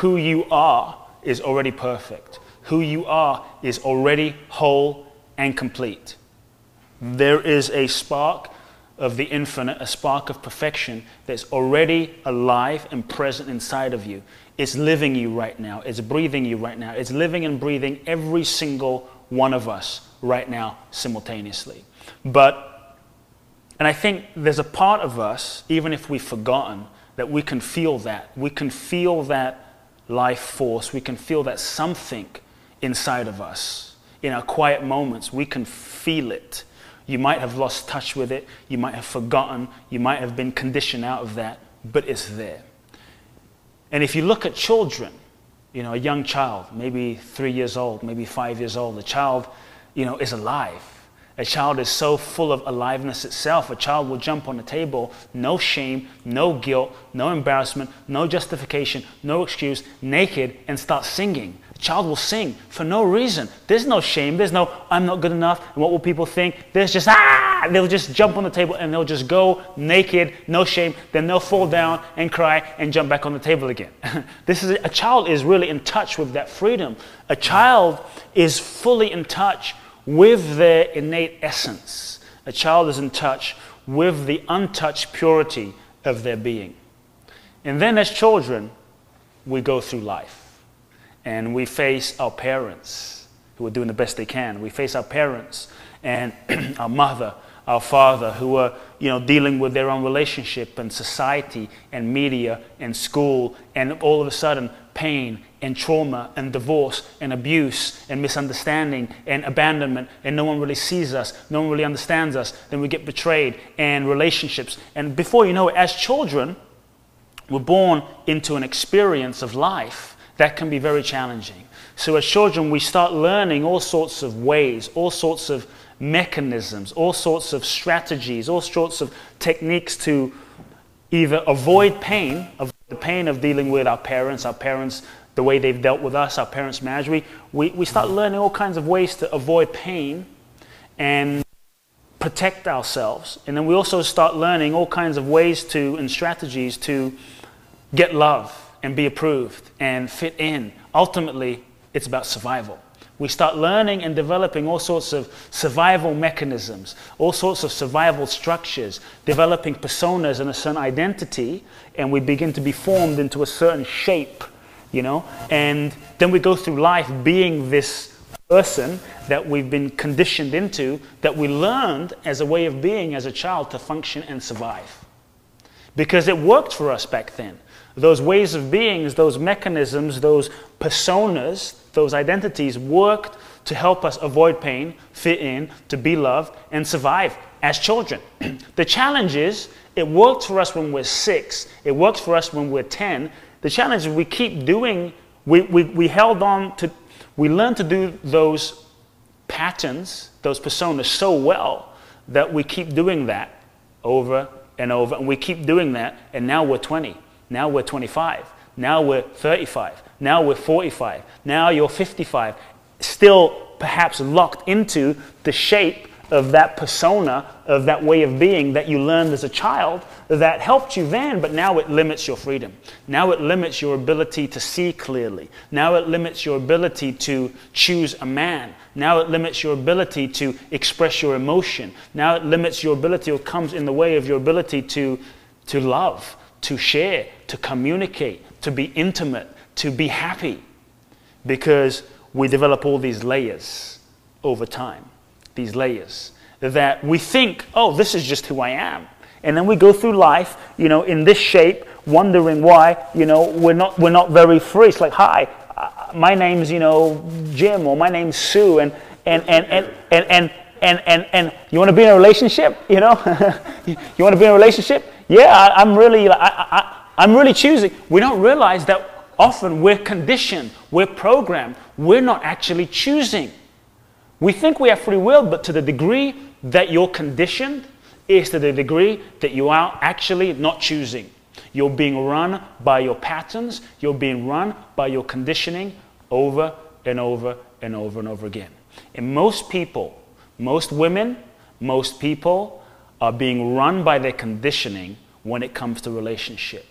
who you are is already perfect. Who you are is already whole and complete. There is a spark of the infinite, a spark of perfection that's already alive and present inside of you. It's living you right now. It's breathing you right now. It's living and breathing every single one of us right now simultaneously. And I think there's a part of us, even if we've forgotten, that we can feel that. We can feel that life force. We can feel that something inside of us. In our quiet moments, we can feel it. You might have lost touch with it. You might have forgotten. You might have been conditioned out of that, but it's there. And if you look at children, you know, a young child, maybe 3 years old, maybe 5 years old, a child, you know, is alive. A child is so full of aliveness itself. A child will jump on the table, no shame, no guilt, no embarrassment, no justification, no excuse, naked, and start singing. A child will sing for no reason. There's no shame. There's no, I'm not good enough, and what will people think? There's just, they'll just jump on the table and they'll just go naked, no shame. Then they'll fall down and cry and jump back on the table again. A child is really in touch with that freedom. A child is fully in touch with their innate essence. A child is in touch with the untouched purity of their being. And then as children, we go through life. And we face our parents, who are doing the best they can. We face our parents and our mother, our father, who are, you know, dealing with their own relationship and society and media and school, and all of a sudden pain and trauma and divorce and abuse and misunderstanding and abandonment, and no one really sees us, no one really understands us. Then we get betrayed, and relationships. And before you know it, as children, we're born into an experience of life that can be very challenging. So as children, we start learning all sorts of ways, all sorts of mechanisms, all sorts of strategies, all sorts of techniques to either avoid pain, the pain of dealing with our parents, the way they've dealt with us, our parents' marriage. We start learning all kinds of ways to avoid pain and protect ourselves. And then we also start learning all kinds of ways and strategies to get love and be approved and fit in. Ultimately, it's about survival. We start learning and developing all sorts of survival mechanisms, all sorts of survival structures, developing personas and a certain identity, and we begin to be formed into a certain shape, you know? And then we go through life being this person that we've been conditioned into, that we learned as a way of being as a child to function and survive. Because it worked for us back then. Those ways of being, those mechanisms, those personas, those identities worked to help us avoid pain, fit in, to be loved, and survive as children. The challenge is, it worked for us when we're 6. It works for us when we're 10. The challenge is we keep doing, we held on to, we learned to do those patterns, those personas so well that we keep doing that over and over, and we keep doing that, and now we're 20. Now we're 25. Now we're 35. Now we're 45. Now you're 55. Still perhaps locked into the shape of that persona, of that way of being that you learned as a child that helped you then, but now it limits your freedom. Now it limits your ability to see clearly. Now it limits your ability to choose a man. Now it limits your ability to express your emotion. Now it limits your ability, or comes in the way of your ability to love, to share, to communicate, to be intimate, to be happy, because we develop all these layers over time, these layers that we think, oh, this is just who I am. And then we go through life, you know, in this shape, wondering why, you know, we're not very free. It's like, hi, my name's, you know, Jim, or my name's Sue, and you want to be in a relationship, you know? You want to be in a relationship? Yeah, I'm really choosing. We don't realize that often we're conditioned, we're programmed, we're not actually choosing. We think we have free will, but to the degree that you're conditioned is to the degree that you are actually not choosing. You're being run by your patterns, you're being run by your conditioning over and over and over and over again. And most people, most women, most people are being run by their conditioning when it comes to relationship.